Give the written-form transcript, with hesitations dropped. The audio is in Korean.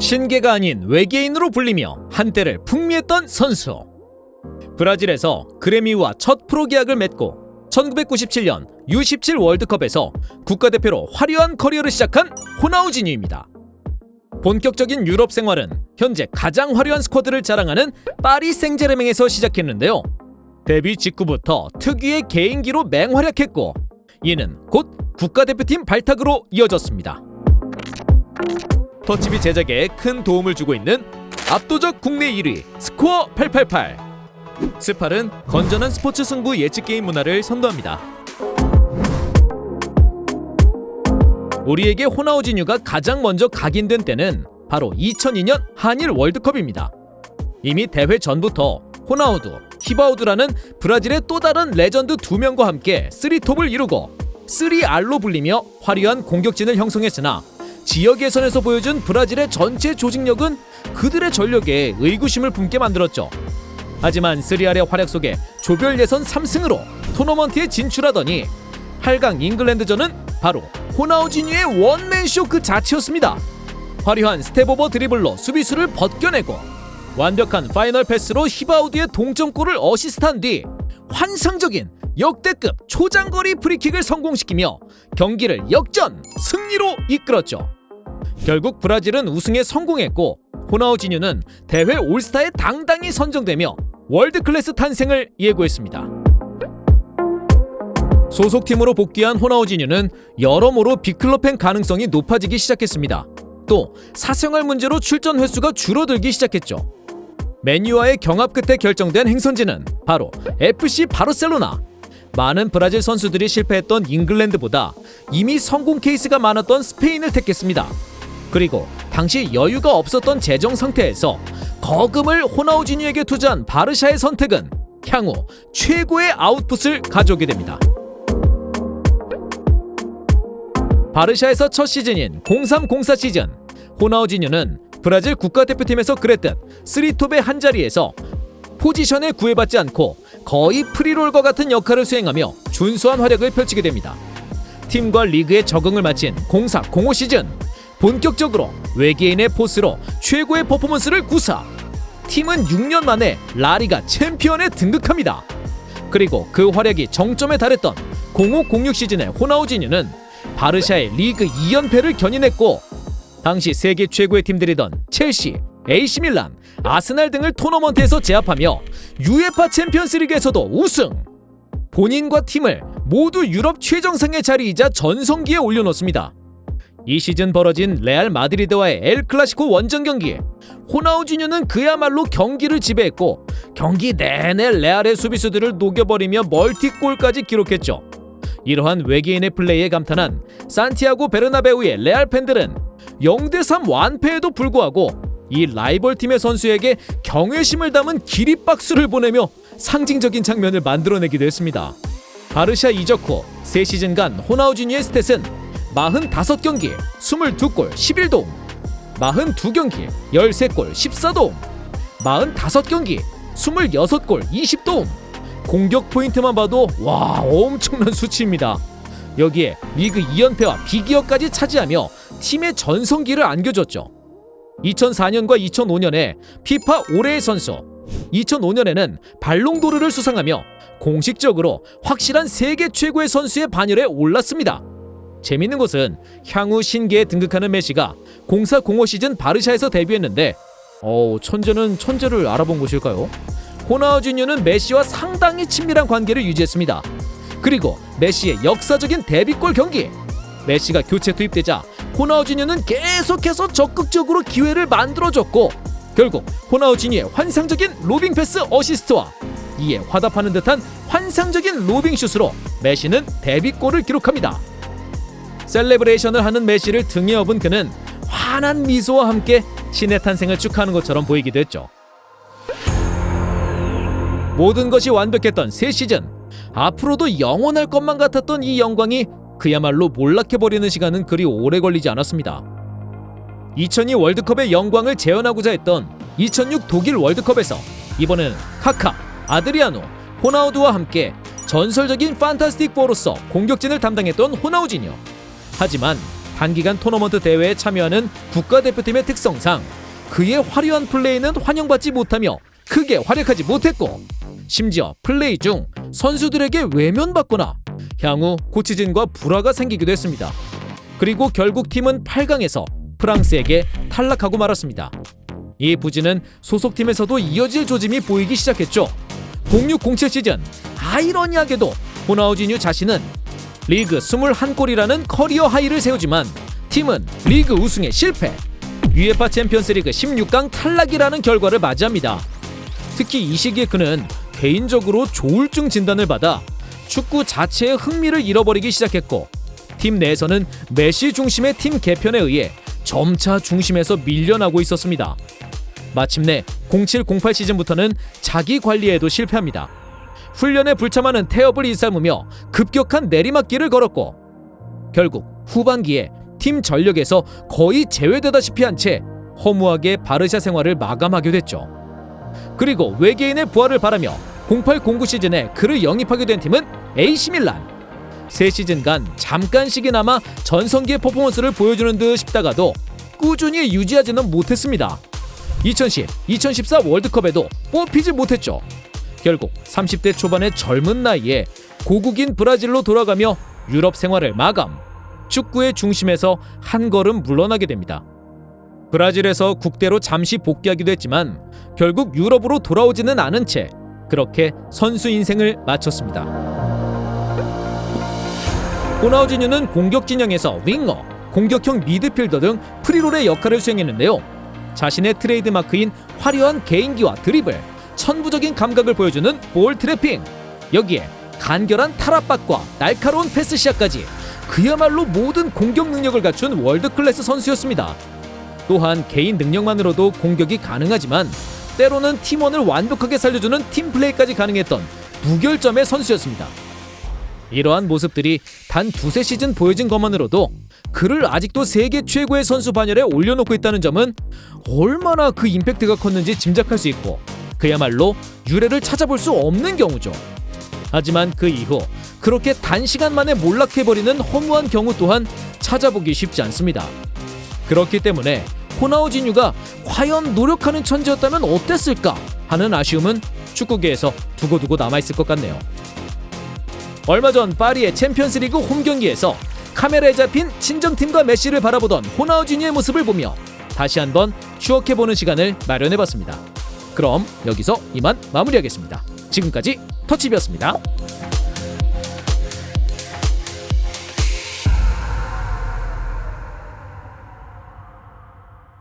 신계가 아닌 외계인으로 불리며 한때를 풍미했던 선수. 브라질에서 그레미우와 첫 프로 계약을 맺고 1997년 U17 월드컵에서 국가대표로 화려한 커리어를 시작한 호나우지뉴입니다. 본격적인 유럽 생활은 현재 가장 화려한 스쿼드를 자랑하는 파리 생제르맹에서 시작했는데요. 데뷔 직후부터 특유의 개인기로 맹활약했고 이는 곧 국가대표팀 발탁으로 이어졌습니다. 터치비 제작에 큰 도움을 주고 있는 압도적 국내 1위 스코어 888. 스팔은 건전한 스포츠 승부 예측 게임 문화를 선도합니다. 우리에게 호나우지뉴가 가장 먼저 각인된 때는 바로 2002년 한일 월드컵입니다. 이미 대회 전부터 호나우두, 히바우두라는 브라질의 또 다른 레전드 2명과 함께 3톱을 이루고 3R로 불리며 화려한 공격진을 형성했으나 지역 예선에서 보여준 브라질의 전체 조직력은 그들의 전력에 의구심을 품게 만들었죠. 하지만 3R의 활약 속에 조별 예선 3승으로 토너먼트에 진출하더니 8강 잉글랜드전은 바로 호나우지뉴의 원맨쇼 그 자체였습니다. 화려한 스텝오버 드리블로 수비수를 벗겨내고 완벽한 파이널 패스로 히바우드의 동점골을 어시스트한 뒤 환상적인 역대급 초장거리 프리킥을 성공시키며 경기를 역전 승리로 이끌었죠. 결국 브라질은 우승에 성공했고 호나우지뉴는 대회 올스타에 당당히 선정되며 월드클래스 탄생을 예고했습니다. 소속팀으로 복귀한 호나우지뉴는 여러모로 빅클럽 팬 가능성이 높아지기 시작했습니다. 또 사생활 문제로 출전 횟수가 줄어들기 시작했죠. 맨유와의 경합 끝에 결정된 행선지는 바로 FC 바르셀로나. 많은 브라질 선수들이 실패했던 잉글랜드보다 이미 성공 케이스가 많았던 스페인을 택했습니다. 그리고 당시 여유가 없었던 재정 상태에서 거금을 호나우지뉴에게 투자한 바르샤의 선택은 향후 최고의 아웃풋을 가져오게 됩니다. 바르샤에서 첫 시즌인 03-04 시즌, 호나우지뉴는 브라질 국가대표팀에서 그랬듯 3톱의 한자리에서 포지션에 구애받지 않고 거의 프리롤과 같은 역할을 수행하며 준수한 활약을 펼치게 됩니다. 팀과 리그에 적응을 마친 04-05 시즌, 본격적으로 외계인의 포스로 최고의 퍼포먼스를 구사. 팀은 6년 만에 라리가 챔피언에 등극합니다. 그리고 그 활약이 정점에 달했던 05-06 시즌의 호나우지뉴는 바르샤의 리그 2연패를 견인했고 당시 세계 최고의 팀들이던 첼시, AC밀란, 아스날 등을 토너먼트에서 제압하며 UEFA 챔피언스리그에서도 우승! 본인과 팀을 모두 유럽 최정상의 자리이자 전성기에 올려놓습니다. 이 시즌 벌어진 레알 마드리드와의 엘 클라시코 원정 경기, 호나우지뉴는 그야말로 경기를 지배했고 경기 내내 레알의 수비수들을 녹여버리며 멀티골까지 기록했죠. 이러한 외계인의 플레이에 감탄한 산티아고 베르나베우의 레알 팬들은 0대3 완패에도 불구하고 이 라이벌 팀의 선수에게 경외심을 담은 기립박수를 보내며 상징적인 장면을 만들어내기도 했습니다. 바르샤 이적 후 3시즌간 호나우지뉴의 스탯은 45경기 22골 11도움, 42경기 13골 14도움, 45경기 26골 20도움. 공격 포인트만 봐도 와 엄청난 수치입니다. 여기에 리그 2연패와 비기어까지 차지하며 팀의 전성기를 안겨줬죠. 2004년과 2005년에 피파 올해의 선수, 2005년에는 발롱도르를 수상하며 공식적으로 확실한 세계 최고의 선수의 반열에 올랐습니다. 재밌는 것은 향후 신계에 등극하는 메시가 04-05 시즌 바르샤에서 데뷔했는데 천재는 천재를 알아본 것일까요? 호나우지뉴는 메시와 상당히 친밀한 관계를 유지했습니다. 그리고 메시의 역사적인 데뷔골 경기, 메시가 교체 투입되자 호나우지뉴는 계속해서 적극적으로 기회를 만들어줬고 결국 호나우지뉴의 환상적인 로빙 패스 어시스트와 이에 화답하는 듯한 환상적인 로빙 슛으로 메시는 데뷔골을 기록합니다. 셀레브레이션을 하는 메시를 등에 업은 그는 환한 미소와 함께 신의 탄생을 축하하는 것처럼 보이기도 했죠. 모든 것이 완벽했던 새 시즌, 앞으로도 영원할 것만 같았던 이 영광이 그야말로 몰락해버리는 시간은 그리 오래 걸리지 않았습니다. 2002 월드컵의 영광을 재현하고자 했던 2006 독일 월드컵에서 이번에는 카카, 아드리아노, 호나우두와 함께 전설적인 판타스틱 4로서 공격진을 담당했던 호나우지뉴. 하지만 단기간 토너먼트 대회에 참여하는 국가대표팀의 특성상 그의 화려한 플레이는 환영받지 못하며 크게 활약하지 못했고, 심지어 플레이 중 선수들에게 외면받거나 향후 코치진과 불화가 생기기도 했습니다. 그리고 결국 팀은 8강에서 프랑스에게 탈락하고 말았습니다. 이 부진은 소속팀에서도 이어질 조짐이 보이기 시작했죠. 06-07 시즌, 아이러니하게도 호나우지뉴 자신은 리그 21골이라는 커리어 하이를 세우지만 팀은 리그 우승에 실패, UEFA 챔피언스리그 16강 탈락이라는 결과를 맞이합니다. 특히 이 시기에 그는 개인적으로 조울증 진단을 받아 축구 자체의 흥미를 잃어버리기 시작했고, 팀 내에서는 메시 중심의 팀 개편에 의해 점차 중심에서 밀려나고 있었습니다. 마침내 07-08 시즌부터는 자기 관리에도 실패합니다. 훈련에 불참하는 태업을 일삼으며 급격한 내리막길을 걸었고, 결국 후반기에 팀 전력에서 거의 제외되다시피 한 채 허무하게 바르샤 생활을 마감하게 됐죠. 그리고 외계인의 부활을 바라며 08-09 시즌에 그를 영입하게 된 팀은 AC밀란. 세 시즌간 잠깐씩이나마 전성기의 퍼포먼스를 보여주는 듯 싶다가도 꾸준히 유지하지는 못했습니다. 2010-2014 월드컵에도 뽑히지 못했죠. 결국 30대 초반의 젊은 나이에 고국인 브라질로 돌아가며 유럽 생활을 마감, 축구의 중심에서 한 걸음 물러나게 됩니다. 브라질에서 국대로 잠시 복귀하기도 했지만 결국 유럽으로 돌아오지는 않은 채 그렇게 선수 인생을 마쳤습니다. 호나우지뉴는 공격 진영에서 윙어, 공격형 미드필더 등 프리롤의 역할을 수행했는데요. 자신의 트레이드 마크인 화려한 개인기와 드리블, 천부적인 감각을 보여주는 볼 트래핑, 여기에 간결한 탈압박과 날카로운 패스 시야까지 그야말로 모든 공격 능력을 갖춘 월드클래스 선수였습니다. 또한 개인 능력만으로도 공격이 가능하지만 때로는 팀원을 완벽하게 살려주는 팀플레이까지 가능했던 무결점의 선수였습니다. 이러한 모습들이 단 두세 시즌 보여진 것만으로도 그를 아직도 세계 최고의 선수 반열에 올려놓고 있다는 점은 얼마나 그 임팩트가 컸는지 짐작할 수 있고, 그야말로 유래를 찾아볼 수 없는 경우죠. 하지만 그 이후 그렇게 단시간 만에 몰락해버리는 허무한 경우 또한 찾아보기 쉽지 않습니다. 그렇기 때문에 호나우지뉴가 과연 노력하는 천재였다면 어땠을까 하는 아쉬움은 축구계에서 두고두고 남아있을 것 같네요. 얼마 전 파리의 챔피언스리그 홈경기에서 카메라에 잡힌 친정팀과 메시를 바라보던 호나우지뉴의 모습을 보며 다시 한번 추억해보는 시간을 마련해봤습니다. 그럼 여기서 이만 마무리하겠습니다. 지금까지 터치비였습니다.